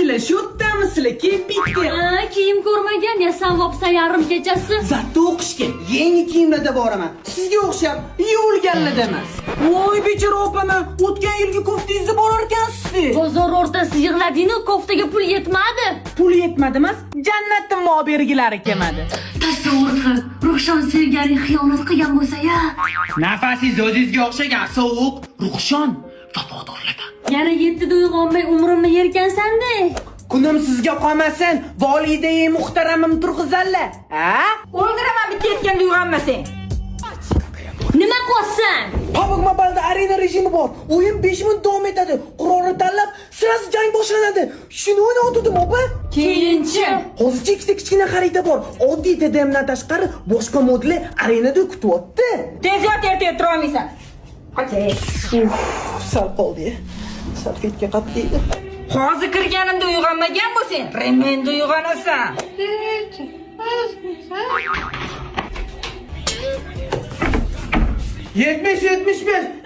Sizlar shu yo'qdamisizlar? Kelib bitdi. Kiyim ko'rmagan yasan vopsan yarim kechasi. Zatda o'qishga yangi kiyimlarda boraman. Sizga o'xshab yuvilganlarda emas. Voy bechora opama, o'tgan yilgi koftingizni borar ekansiz. Bozor o'rtasida yig'lading-ku, koftaga pul yetmadi. Pul yetmadi emas, jannatdan mo bergilari kelmadi. Tasavvur qil, Ruxshon sevganing xiyonat qilgan bo'lsa-ya. Nafasingiz o'zingizga o'xshagan sovuq, Ruxshon vafodorlardan. Yana 7da uyg'onmay umrimni yerkansan-da. Kunim sizga qolmasin, volidai muhtaramim turg'izalla. Ha? O'ldiraman bitta yetganda uyg'onmasang. Nima qilyapsan? PUBG Mobile'da arena rejimi bor. O'yin 5 minut davom etadi. Qurolni tanlab, sirasi jang boshlanadi. Shuni o'ynayotdim, opa. Keyinchi. Hozircha ikkita kichkina xarita bor. Oddiy TDMdan tashqari boshqa modullar arenada kutyapti. Tez yot, ertaga tura olmaysan. Okey. Sal qoldi. Salfetga qatlaydi. Hozir kirganimda uyg'onmagan bo'lsang, remenda uyg'onasan. 70-75